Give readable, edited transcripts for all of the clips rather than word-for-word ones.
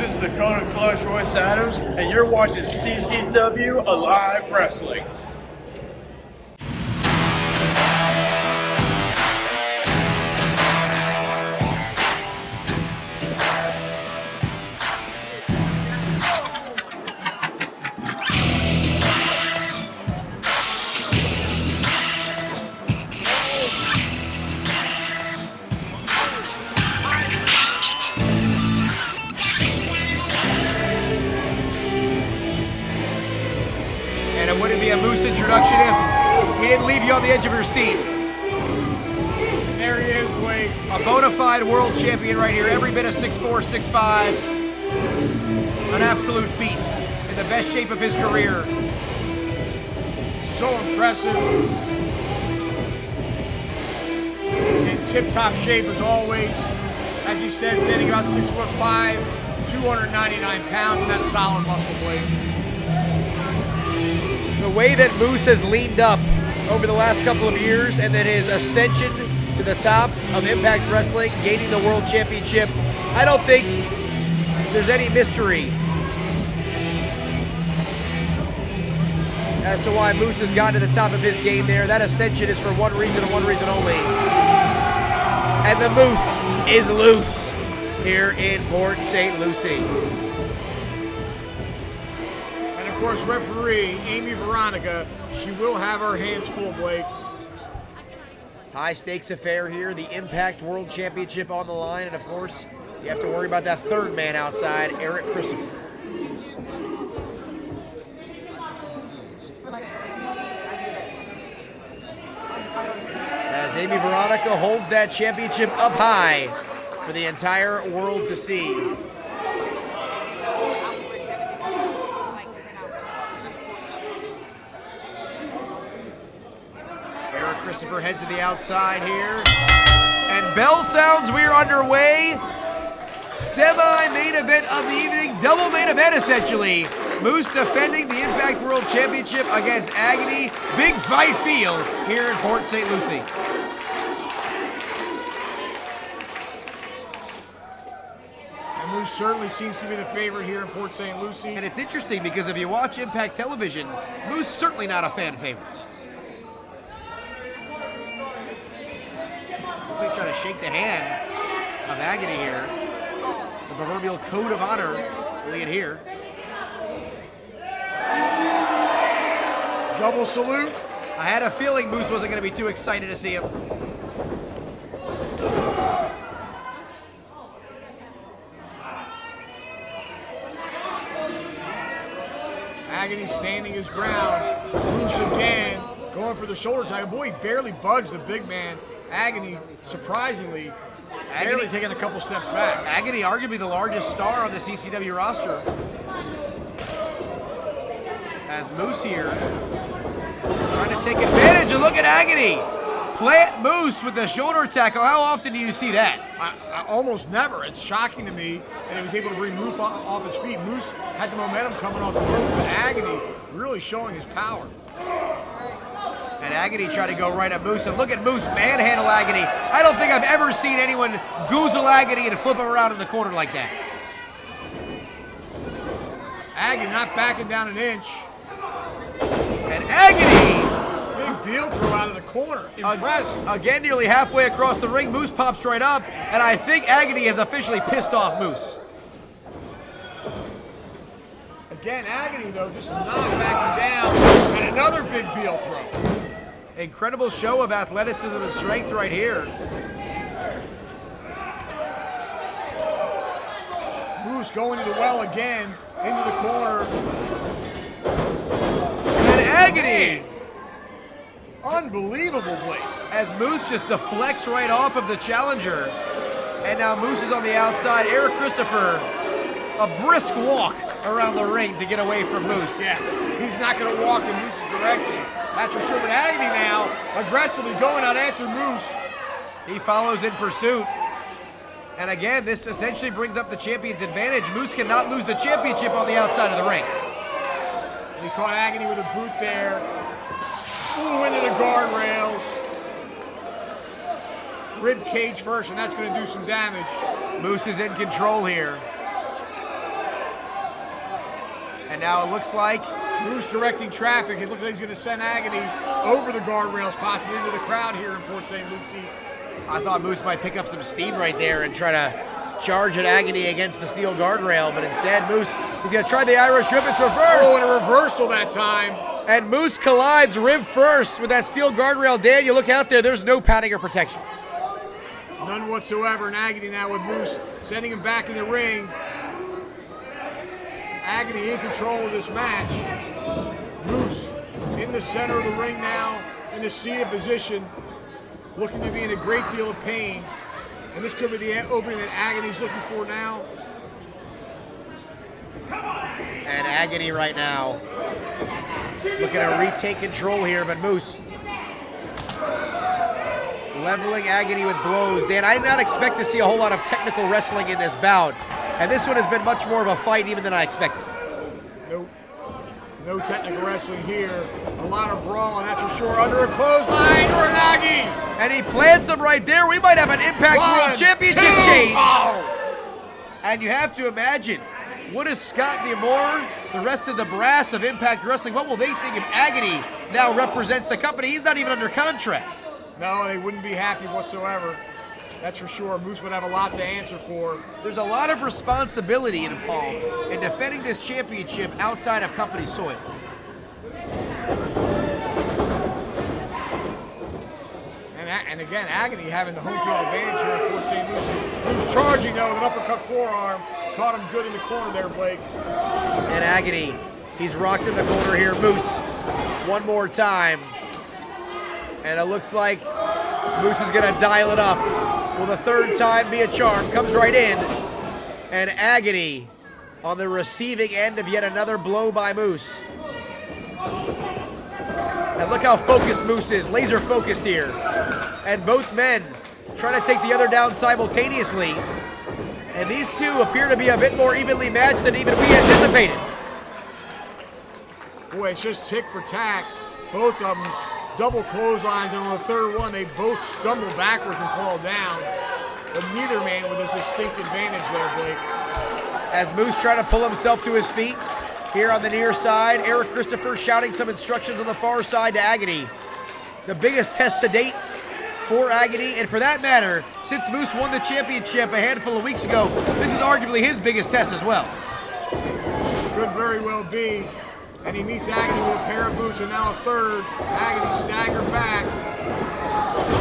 This is the Conan Clutch Roy Santos, and you're watching CCW Alive Wrestling. And it wouldn't be a Moose introduction if he didn't leave you on the edge of your seat. And there he is, Blake. A bona fide world champion right here, every bit of 6'4", 6'5". An absolute beast, in the best shape of his career. So impressive. In tip-top shape as always. As you said, standing about 6'5", 299 pounds, and that's solid muscle, Blake. The way that Moose has leaned up over the last couple of years, and then his ascension to the top of Impact Wrestling, gaining the World Championship, I don't think there's any mystery as to why Moose has gotten to the top of his game there. That ascension is for one reason and one reason only. And the Moose is loose here in Port St. Lucie. Of course, referee Amy Veronica, she will have her hands full, Blake. High stakes affair here, the Impact World Championship on the line, and of course, you have to worry about that third man outside, Eric Christopher. As Amy Veronica holds that championship up high for the entire world to see. Christopher heads to the outside here. And bell sounds, we're underway. Semi-main event of the evening, double main event essentially. Moose defending the Impact World Championship against Agony. Big fight field here in Port St. Lucie. And Moose certainly seems to be the favorite here in Port St. Lucie. And it's interesting because if you watch Impact Television, Moose certainly not a fan favorite. He's trying to shake the hand of Agony here. The proverbial code of honor will get here. Double salute. I had a feeling Moose wasn't going to be too excited to see him. Agony standing his ground. Moose again going for the shoulder tie. Boy, he barely budged the big man. Agony, surprisingly, barely taking a couple steps back. Agony, arguably the largest star on the CCW roster. As Moose here, trying to take advantage, and look at Agony. Plant Moose with the shoulder tackle. How often do you see that? I almost never. It's shocking to me that he was able to bring Moose off his feet. Moose had the momentum coming off the rope, but Agony really showing his power. And Agony tried to go right at Moose, and look at Moose manhandle Agony. I don't think I've ever seen anyone goozle Agony and flip him around in the corner like that. Agony not backing down an inch. And Agony! Big heel throw out of the corner. Impressive. Again, nearly halfway across the ring, Moose pops right up, and I think Agony has officially pissed off Moose. Again, Agony, though, just not backing down. And another big heel throw. Incredible show of athleticism and strength right here. Moose going to the well again, into the corner. And Agony! Unbelievable, Blake. As Moose just deflects right off of the challenger. And now Moose is on the outside. Eric Christopher, a brisk walk around the ring to get away from Moose. Yeah, he's not going to walk in Moose's direction. That's for sure. But Agony now aggressively going out after Moose. He follows in pursuit. And again, this essentially brings up the champion's advantage. Moose cannot lose the championship on the outside of the ring. And he caught Agony with a boot there. Flew into the guardrails. Rib cage first, and that's going to do some damage. Moose is in control here. And now it looks like Moose directing traffic. It looks like he's going to send Agony over the guardrails, possibly into the crowd here in Port St. Lucie. I thought Moose might pick up some steam right there and try to charge at Agony against the steel guardrail, but instead Moose, he's going to try the Irish whip. It's reversed. Oh, and a reversal that time. And Moose collides rib first with that steel guardrail. Dan, you look out there, there's no padding or protection. None whatsoever. And Agony now with Moose sending him back in the ring. Agony in control of this match. Moose in the center of the ring now, in the seated position, looking to be in a great deal of pain. And this could be the opening that Agony's looking for now. And Agony right now looking to retake control here, but Moose leveling Agony with blows. Dan, I did not expect to see a whole lot of technical wrestling in this bout, and this one has been much more of a fight even than I expected. Nope. No technical wrestling here. A lot of brawl, and that's for sure. Under a clothesline, Uranagi! And he plants him right there. We might have an Impact World Championship change. Oh. And you have to imagine, what is Scott D'Amore, the rest of the brass of Impact Wrestling, what will they think if Agony now represents the company? He's not even under contract. No, they wouldn't be happy whatsoever. That's for sure. Moose would have a lot to answer for. There's a lot of responsibility involved in defending this championship outside of company soil. And again, Agony having the home field advantage here at Port St. Lucie. Moose charging though with an uppercut forearm. Caught him good in the corner there, Blake. And Agony, he's rocked in the corner here. Moose, one more time. And it looks like Moose is gonna dial it up. Will the third time be a charm? Comes right in. And Agony on the receiving end of yet another blow by Moose. And look how focused Moose is, laser focused here. And both men trying to take the other down simultaneously. And these two appear to be a bit more evenly matched than even we anticipated. Boy, it's just tick for tack. Both of them double clotheslines, and on the third one, they both stumble backwards and fall down. But neither man with a distinct advantage there, Blake. As Moose trying to pull himself to his feet here on the near side, Eric Christopher shouting some instructions on the far side to Agony. The biggest test to date for Agony, and for that matter, since Moose won the championship a handful of weeks ago, this is arguably his biggest test as well. Could very well be. And he meets Agony with a pair of boots, and now a third. Agony staggered back.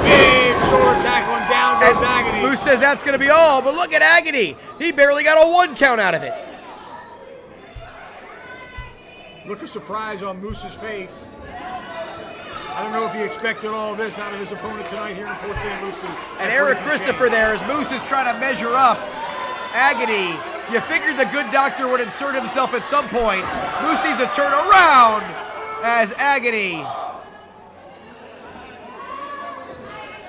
Big shoulder tackle, and down goes Agony. Moose says that's going to be all, but look at Agony. He barely got a 1 count out of it. Look of surprise on Moose's face. I don't know if he expected all this out of his opponent tonight here in Port St. Lucie. And Eric Christopher there as Moose is trying to measure up. Agony, you figured the good doctor would insert himself at some point. Moose needs to turn around as Agony.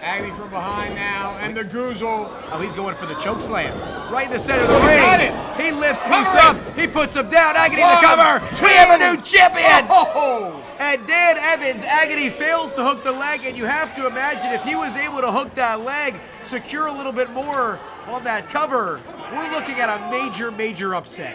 Agony from behind now, and the Goozle. Oh, he's going for the choke slam. Right in the center of the ring. Got it. He lifts Moose up. He puts him down. Agony the 1, cover. 2. We have a new champion. Oh. And Dan Evans, Agony fails to hook the leg, and you have to imagine if he was able to hook that leg, secure a little bit more on that cover, we're looking at a major, major upset.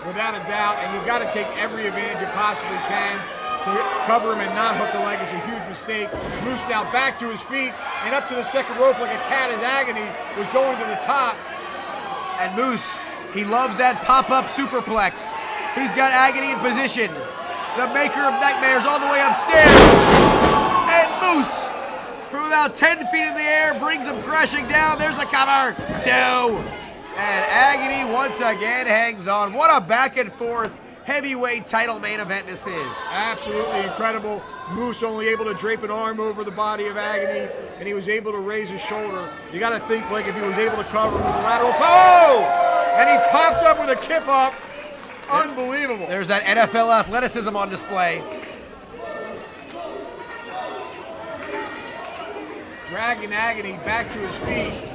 Without a doubt, and you've got to take every advantage you possibly can. To cover him and not hook the leg is a huge mistake. Moose now back to his feet and up to the second rope like a cat as Agony was going to the top. And Moose, he loves that pop-up superplex. He's got Agony in position. The maker of nightmares all the way upstairs. And Moose, from about 10 feet in the air, brings him crashing down. There's a cover. 2. And Agony once again hangs on. What a back and forth heavyweight title main event this is. Absolutely incredible. Moose only able to drape an arm over the body of Agony, and he was able to raise his shoulder. You got to think, Blake, if he was able to cover him with a lateral. Oh! And he popped up with a kip up. Unbelievable. There's that NFL athleticism on display. Dragging Agony back to his feet.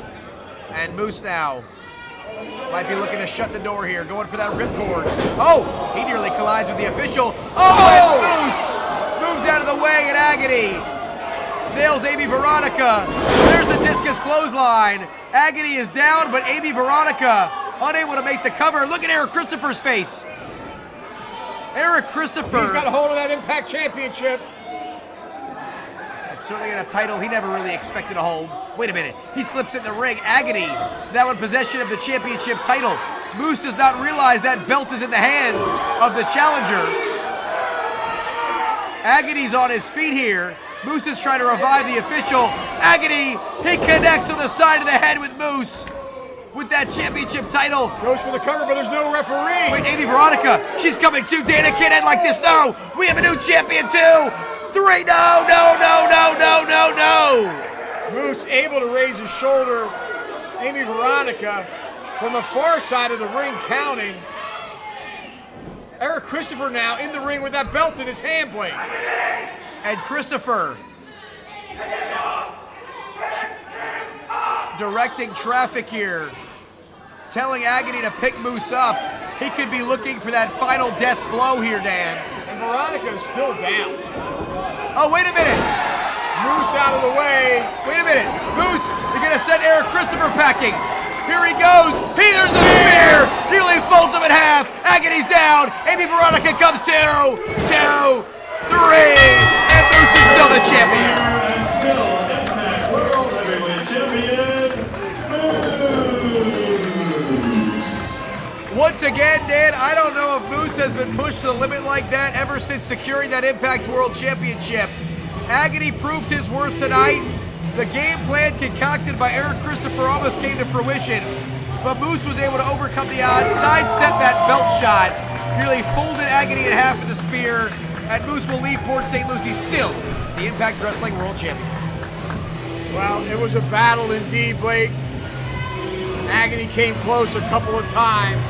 And Moose now might be looking to shut the door here, going for that ripcord. Oh, he nearly collides with the official. Oh, and Moose moves out of the way, and Agony nails Amy Veronica. There's the discus clothesline. Agony is down, but Amy Veronica unable to make the cover. Look at Eric Christopher's face. Eric Christopher. He's got a hold of that Impact Championship. That's certainly in a title he never really expected to hold. Wait a minute. He slips in the ring. Agony now in possession of the championship title. Moose does not realize that belt is in the hands of the challenger. Agony's on his feet here. Moose is trying to revive the official. Agony, he connects on the side of the head with Moose with that championship title. Goes for the cover, but there's no referee. Wait, Amy Veronica, she's coming too. Dana can't end like this. No, we have a new champion too. 3, no. Moose able to raise his shoulder. Amy Veronica from the far side of the ring counting. Eric Christopher now in the ring with that belt in his hand blade. And Christopher directing traffic here, telling Agony to pick Moose up. He could be looking for that final death blow here, Dan. And Veronica is still down. Oh, wait a minute. Moose out of the way. Wait a minute. Moose, you're going to send Eric Christopher packing. Here he goes. Here's a spear. Nearly folds him in half. Agony's down. Amy Veronica comes 2, 3. And Moose is still the champion. Once again, Dan, I don't know if Moose has been pushed to the limit like that ever since securing that Impact World Championship. Agony proved his worth tonight. The game plan concocted by Eric Christopher almost came to fruition, but Moose was able to overcome the odds, sidestep that belt shot, nearly folded Agony in half with a spear, and Moose will leave Port St. Lucie still the Impact Wrestling World Champion. Well, it was a battle indeed, Blake. Agony came close a couple of times,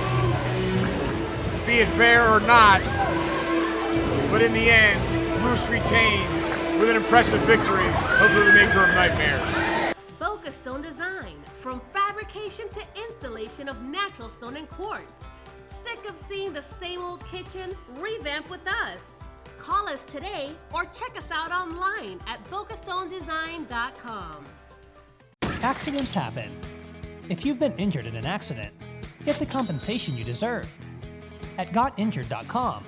be it fair or not, but in the end, Moose retains with an impressive victory over the maker of nightmares. Focused on design, from fabrication to installation of natural stone and quartz. Sick of seeing the same old kitchen? Revamp with us. Call us today or check us out online at bocastonedesign.com. Accidents happen. If you've been injured in an accident, get the compensation you deserve. At gotinjured.com,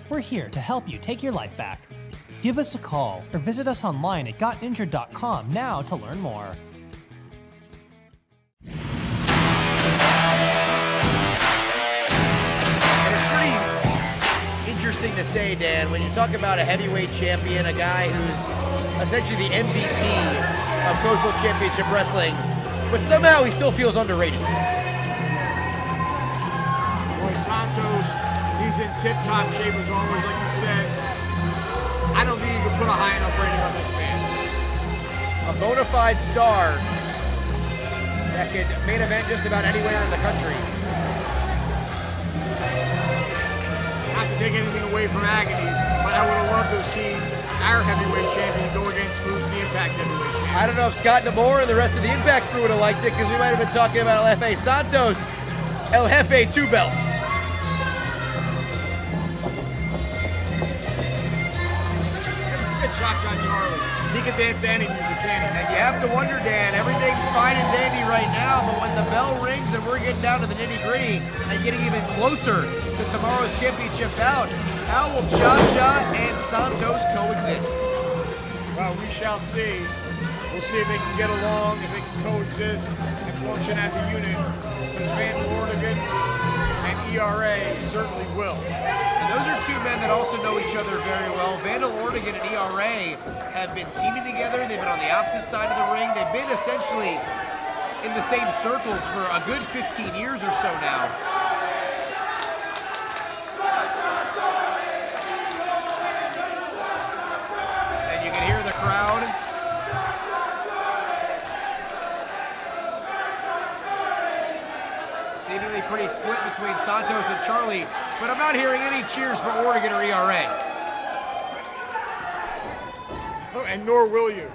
we're here to help you take your life back. Give us a call or visit us online at gotinjured.com now to learn more. And it's pretty interesting to say, Dan, when you talk about a heavyweight champion, a guy who's essentially the MVP of Coastal Championship Wrestling, but somehow he still feels underrated. Boy, Santos, he's in tip-top shape as always, like you said. I don't think you can put a high enough rating on this man. A bona fide star that could main event just about anywhere in the country. Not to take anything away from Agony, but I would have loved to have seen our heavyweight champion go against Moose, the Impact heavyweight champion. I don't know if Scott D'Amore and the rest of the Impact crew would have liked it, because we might have been talking about Jefe Santos, El Jefe 2 belts. Cha-Cha Charlie. He can dance to any music, can he? And you have to wonder, Dan, everything's fine and dandy right now, but when the bell rings and we're getting down to the nitty-gritty and getting even closer to tomorrow's championship bout, how will Cha-Cha and Santos coexist? Well, we shall see. We'll see if they can get along, if they can coexist and function as a unit. Because Vandal Ortagun and E.R.A. certainly will. And those are two men that also know each other very well. Vandal Ortagun and E.R.A. have been teaming together. They've been on the opposite side of the ring. They've been essentially in the same circles for a good 15 years or so now. And you can hear the crowd. Seemingly pretty split between Santos and Charlie, but I'm not hearing any cheers for Ortagun or E.R.A. Oh, and nor will you.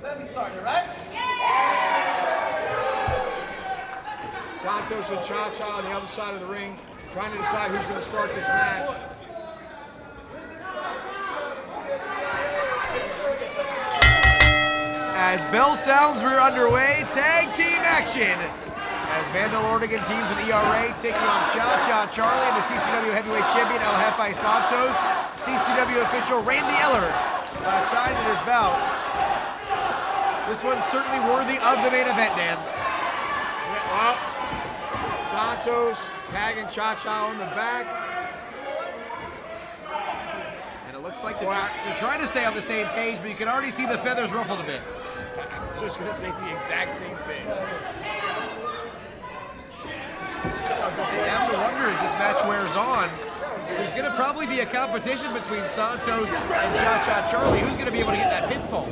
Let me start, you right? Santos and Cha-Cha on the other side of the ring, trying to decide who's going to start this match. And As bell sounds, we're underway. Tag team action. As Vandal Ortagun teams with E.R.A. taking on Cha-Cha Charlie and the CCW Heavyweight Champion El Jefe Santos. CCW official Randy Eller assigned to this bout. This one's certainly worthy of the main event, Dan. Well, Santos tagging Cha-Cha on the back. And it looks like they're trying to stay on the same page, but you can already see the feathers ruffled a bit. I was just going to say the exact same thing. You have to wonder as this match wears on, there's going to probably be a competition between Santos and Cha-Cha Charlie. Who's going to be able to get that pinfall?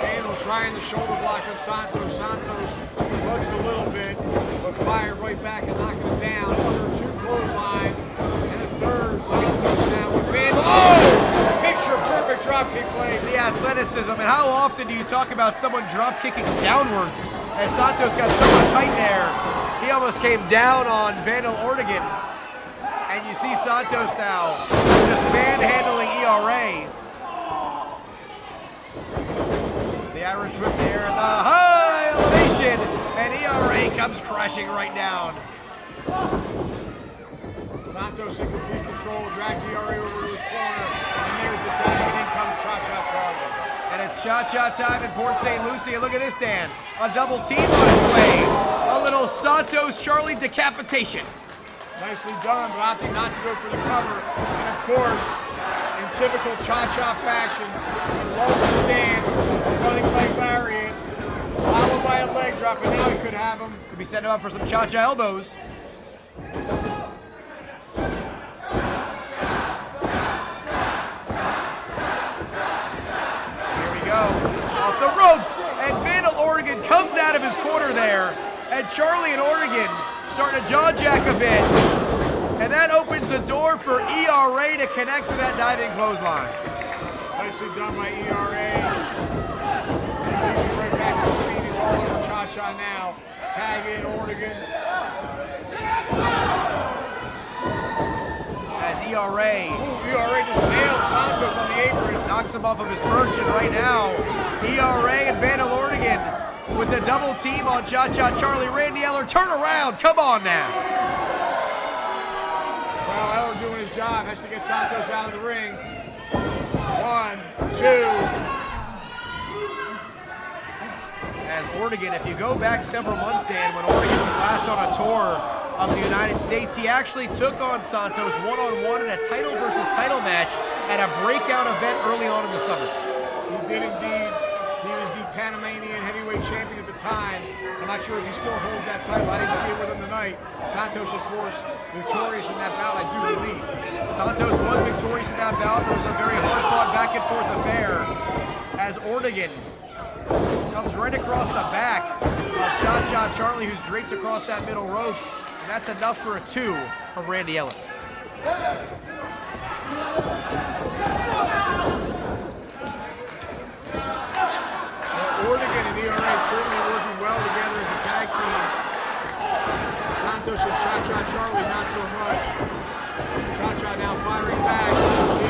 Vandal trying the shoulder block of Santos. Santos buzzed a little bit, but fired right back and knocking him down. Under 2 clotheslines and a third. Santos now with Vandal. Oh! Picture perfect dropkick play. The athleticism, and how often do you talk about someone drop kicking downwards? As Santos got so much height there, he almost came down on Vandal Ortagun. And you see Santos now just manhandling E.R.A. The Irish whip there in the high elevation, and E.R.A. comes crashing right down. Santos in complete control, drags E.R.A. over to his corner, and there's the tag, and in comes Cha-Cha Charlie. And it's Cha-Cha time in Port St. Lucie. And look at this, Dan. A double team on its way. A little Santos Charlie decapitation. Nicely done, but opting not to go for the cover. And of course, in typical Cha-Cha fashion, he loves to dance, running leg lariat, followed by a leg drop, and now he could have him. Could be setting him up for some Cha-Cha elbows. Off the ropes, and Vandal Ortagun comes out of his corner there, and Charlie and Ortagun starting to jaw jack a bit, and that opens the door for E.R.A. to connect to that diving clothesline. Nicely done by E.R.A. Right back to his feet. He's all over Cha-Cha now. Tag in Ortagun. As E.R.A. just nailed Santos on the apron. Knocks him off of his perch, and right now, E.R.A. and Vandal Ortagun with the double team on Cha-Cha Charlie. Randy Eller, turn around, come on now. Well, Eller doing his job, has to get Santos out of the ring. 1, 2. As Ortagun, if you go back several months, Dan, when Ortagun was last on a tour of the United States, he actually took on Santos one-on-one in a title versus title match at a breakout event early on in the summer. He did indeed. He was the Panamanian heavyweight champion at the time. I'm not sure if he still holds that title. I didn't see it with him tonight. Santos, of course, victorious in that bout, I do believe. Santos was victorious in that bout, but it was a very hard-fought back-and-forth affair as Ortagun comes right across the back of Cha-Cha Charlie, who's draped across that middle rope. And that's enough for a 2 from Randy Eller. Ortagun and E.R.A. certainly working well together as a tag team. Santos and Cha-Cha Charlie not so much. Cha-Cha now firing back.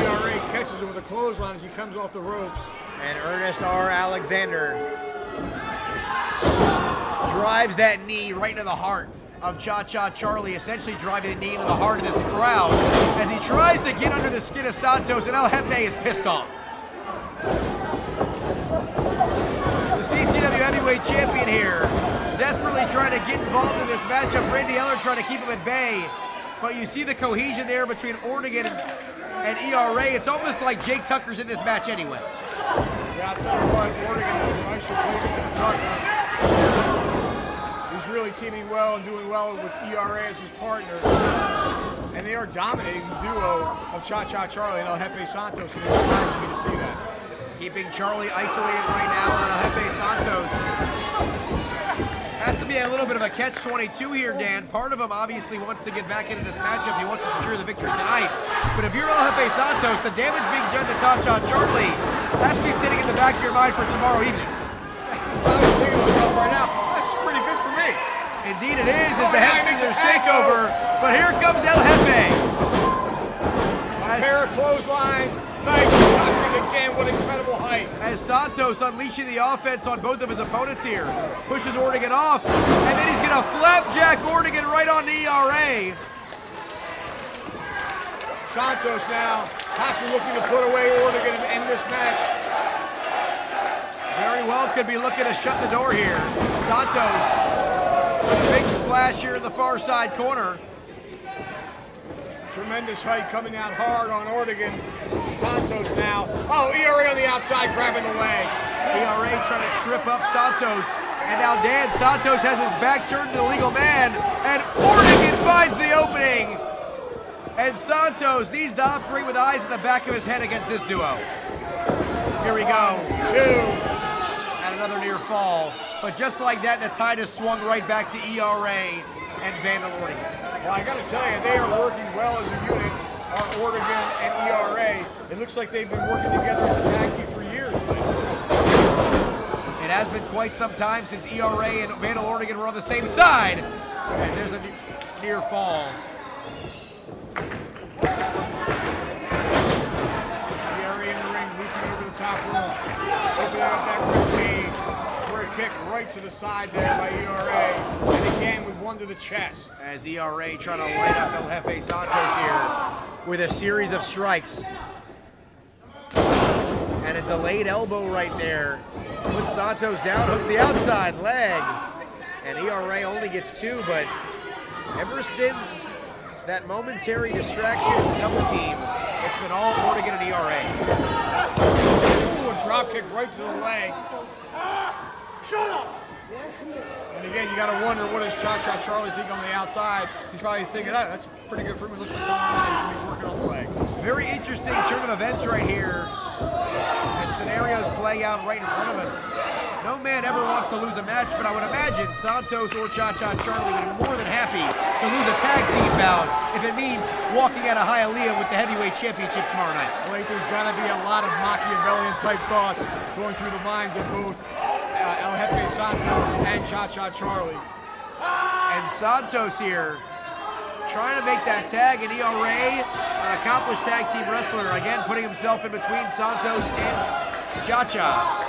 E.R.A. catches him with a clothesline as he comes off the ropes. And Ernest R. Alexander drives that knee right into the heart of Cha-Cha Charlie, essentially driving the knee into the heart of this crowd as he tries to get under the skin of Santos, and El Jefe is pissed off. The CCW Heavyweight Champion here, desperately trying to get involved in this matchup. Randy Eller trying to keep him at bay, but you see the cohesion there between Ortagun and E.R.A. It's almost like Jake Tucker's in this match anyway. Yeah, I'll tell you what, Ortagun was a nice replacement for Tucker. He's really teaming well and doing well with E.R.A. as his partner. And they are dominating the duo of Cha-Cha Charlie and El Jefe Santos, and it's nice for me to see that. Keeping Charlie isolated right now on El Jefe Santos. Has to be a little bit of a catch-22 here, Dan. Part of him obviously wants to get back into this matchup. He wants to secure the victory tonight. But if you're El Jefe Santos, the damage being done to Cha-Cha Charlie has to be sitting in the back of your mind for tomorrow evening. I'm probably thinking to myself right now, that's pretty good for me. Indeed it is, the head scissors takeover. But here comes El Jefe. A pair of clotheslines. Nice blocking again. What incredible height. As Santos unleashing the offense on both of his opponents here. Pushes Ortagun off, and then he's gonna flapjack Ortagun right on E.R.A. Santos now has to looking to put away Ortagun and end this match. Very well could be looking to shut the door here. Santos with a big splash here in the far side corner. Tremendous height coming out hard on Ortagun. Santos now. Oh, E.R.A. on the outside grabbing the leg. E.R.A. trying to trip up Santos. And now Dan Santos has his back turned to the legal man. And Ortagun finds the opening. And Santos needs to operate with eyes in the back of his head against this duo. Here we go. 2. And another near fall. But just like that, the tide has swung right back to E.R.A. and Vandal Ortagun. Well, I got to tell you, they are working well as a unit, Ortagun and E.R.A. It looks like they've been working together as a tag team for years. It has been quite some time since E.R.A. and Vandal Ortagun were on the same side. As there's a near fall. E.R.A. in the ring, leaping over the top rope, opening up that rib cage. For a kick right to the side there by E.R.A. And again with one to the chest. As E.R.A. trying to light up El Jefe Santos here with a series of strikes. And a delayed elbow right there. Puts Santos down, hooks the outside leg. And E.R.A. only gets 2, but ever since that momentary distraction in the double team, it's been all Ortagun and E.R.A. Ooh, a drop kick right to the leg. Shut up! And again, you got to wonder, what does Cha-Cha Charlie think on the outside? He's probably thinking, oh, that's pretty good for him. It looks like he's going to be working on the leg. Very interesting turn of events right here. And scenarios playing out right in front of us. No man ever wants to lose a match, but I would imagine Santos or Cha-Cha Charlie would be more than happy to lose a tag team bout if it means walking out of Hialeah with the heavyweight championship tomorrow night. I think there's got to be a lot of Machiavellian type thoughts going through the minds of both El Jefe Santos and Cha-Cha Charlie. And Santos here trying to make that tag, and E.R.A., an accomplished tag team wrestler, again putting himself in between Santos and Cha-Cha.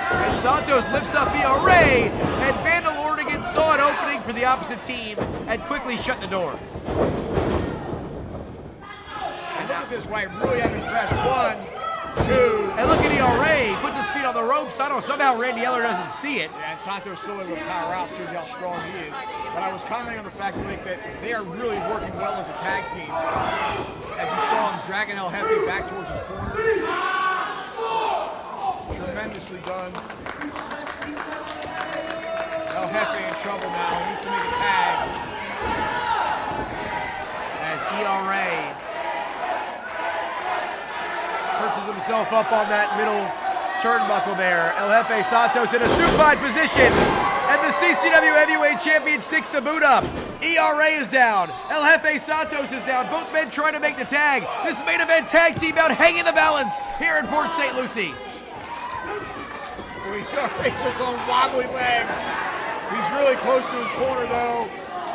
And Santos lifts up E.R.A., and Vandal Ortagun saw an opening for the opposite team and quickly shut the door. And look at this fight, really have impressed. 1, 2. And look at E.R.A., puts his feet on the ropes. I don't know, somehow Randy Eller doesn't see it. Yeah, and Santos still able to power out, shows how strong he is. But I was commenting on the fact, Blake, that they are really working well as a tag team. As you saw him dragging El Jefe back towards his corner. Tremendously done. El Jefe in trouble now. He needs to make a tag. As E.R.A. perches himself up on that middle turnbuckle there. El Jefe Santos in a supine position. And the CCW Heavyweight Champion sticks the boot up. E.R.A. is down. El Jefe Santos is down. Both men trying to make the tag. This main event tag team bout hanging the balance here in Port St. Lucie. E.R.A. just on wobbly legs. He's really close to his corner though.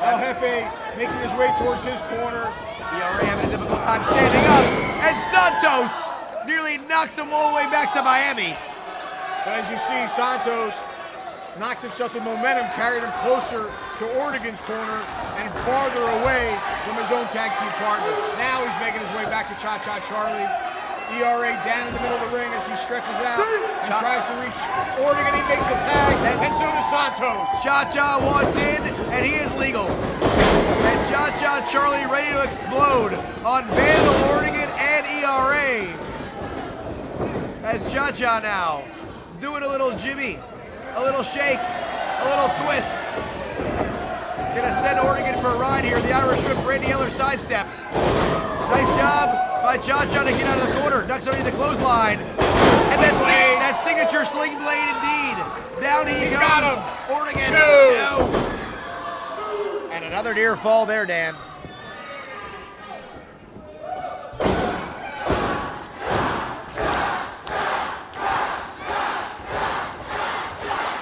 El Jefe making his way towards his corner. E.R.A. having a difficult time standing up. And Santos nearly knocks him all the way back to Miami. But as you see, Santos knocked himself in momentum, carried him closer to Ortagun's corner and farther away from his own tag team partner. Now he's making his way back to Cha-Cha Charlie. E.R.A. down in the middle of the ring as he stretches out and tries to reach Ortagun. He makes a tag, and so does Santos. Cha-Cha wants in, and he is legal. And Cha-Cha Charlie ready to explode on Vandal Ortagun and E.R.A. As Cha-Cha now doing a little jimmy, a little shake, a little twist. Gonna send Ortagun for a ride here. The Irish Whip, Randy Eller sidesteps. Nice job by Cha-Cha to get out of the corner. Ducks underneath the clothesline. And that signature sling blade indeed. Down he goes. Got him. Ortagun, 2. And another near fall there, Dan.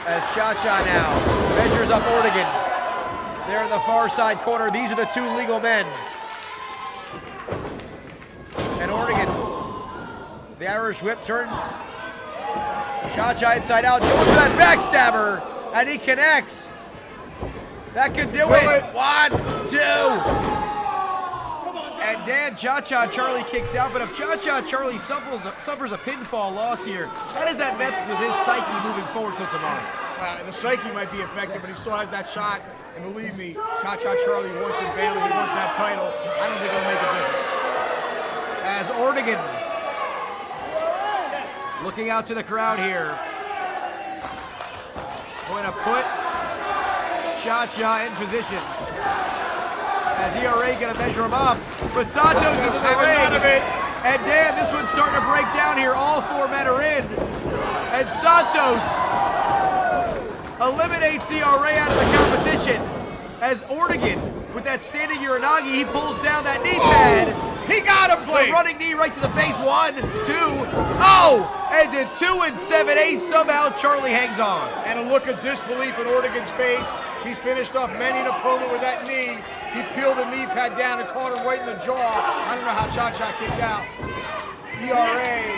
As Cha-Cha now measures up Ortagun. There in the far side corner, these are the 2 legal men. The Irish whip turns. Cha-Cha inside out, going for that backstabber, and he connects. That could do it. 1, 2. And Dan Cha-Cha Charlie kicks out, but if Cha-Cha Charlie suffers a pinfall loss here, how does that mess with his psyche moving forward till tomorrow? The psyche might be affected, but he still has that shot. And believe me, Cha-Cha Charlie wants it badly. He wants that title. I don't think it'll make a difference. As Ortagun looking out to the crowd here. Going to put Cha-Cha in position. As E.R.A. going to measure him up. But Santos is in the ring. And Dan, this one's starting to break down here. All 4 men are in. And Santos eliminates E.R.A. out of the competition. As Ortagun, with that standing Uranagi, he pulls down that knee pad. He got him, Blake. The running knee right to the face. 1, 2. Oh! And then 2 7/8. Somehow Charlie hangs on. And a look of disbelief in Ortagun's face. He's finished off many an opponent with that knee. He peeled the knee pad down and caught him right in the jaw. I don't know how Cha-Cha kicked out. E.R.A.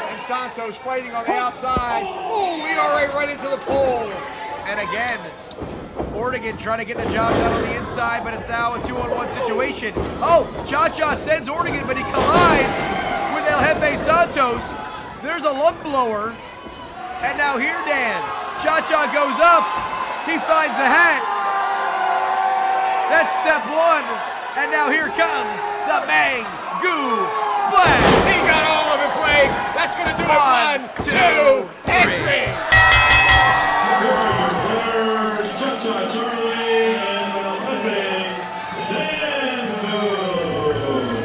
and Santos fighting on the outside. Oh, E.R.A. right into the pole. And again, Ortagun trying to get the job done on the inside, but it's now a 2-on-1 situation. Oh, Cha-Cha sends Ortagun, but he collides with El Jefe Santos. There's a lung blower. And now here, Dan. Cha-Cha goes up. He finds the hat. That's step 1. And now here comes the Bang Goo Splash. He got all of it, Blake. That's going to do it. 1, 2, 3.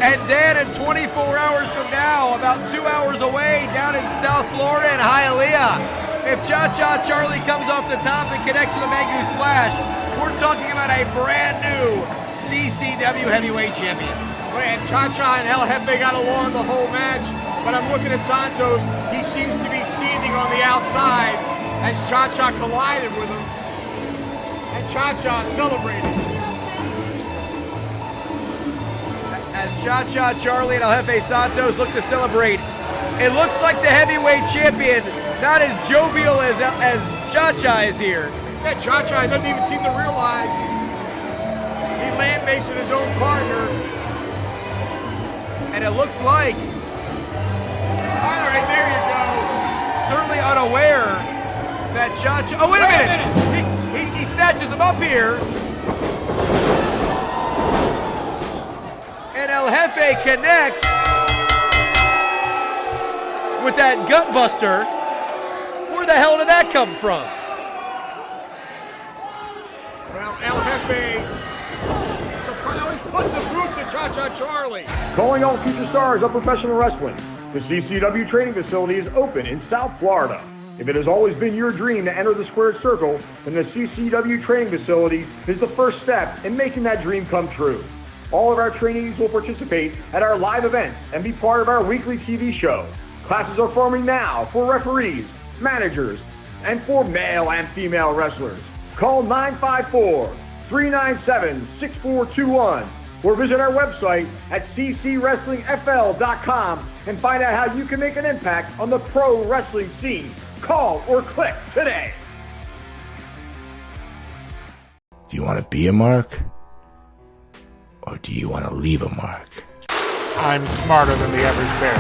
And Dan, in 24 hours from now, about 2 hours away, down in South Florida in Hialeah, if Cha-Cha Charlie comes off the top and connects with the Mangu Splash, we're talking about a brand new CCW Heavyweight Champion. And Cha-Cha and El Jefe got along the whole match, but I'm looking at Santos. He seems to be seething on the outside as Cha-Cha collided with him. And Cha-Cha celebrated. As Cha-Cha Charlie and El Jefe Santos look to celebrate, it looks like the heavyweight champion, not as jovial as Cha-Cha is here. Yeah, Cha-Cha doesn't even seem to realize he land-based his own partner. And it looks like, All right, there you go. certainly unaware that Cha-Cha, oh wait a minute, he snatches him up here. And El Jefe connects with that gut buster. Where the hell did that come from? Well, El Jefe he's putting the boots at Cha-Cha Charlie. Calling all future stars of professional wrestling. The CCW training facility is open in South Florida. If it has always been your dream to enter the squared circle, then the CCW training facility is the first step in making that dream come true. All of our trainees will participate at our live events and be part of our weekly TV show. Classes are forming now for referees, managers, and for male and female wrestlers. Call 954-397-6421 or visit our website at ccwrestlingfl.com and find out how you can make an impact on the pro wrestling scene. Call or click today. Do you want to be a mark? Or do you want to leave a mark? I'm smarter than the average bear.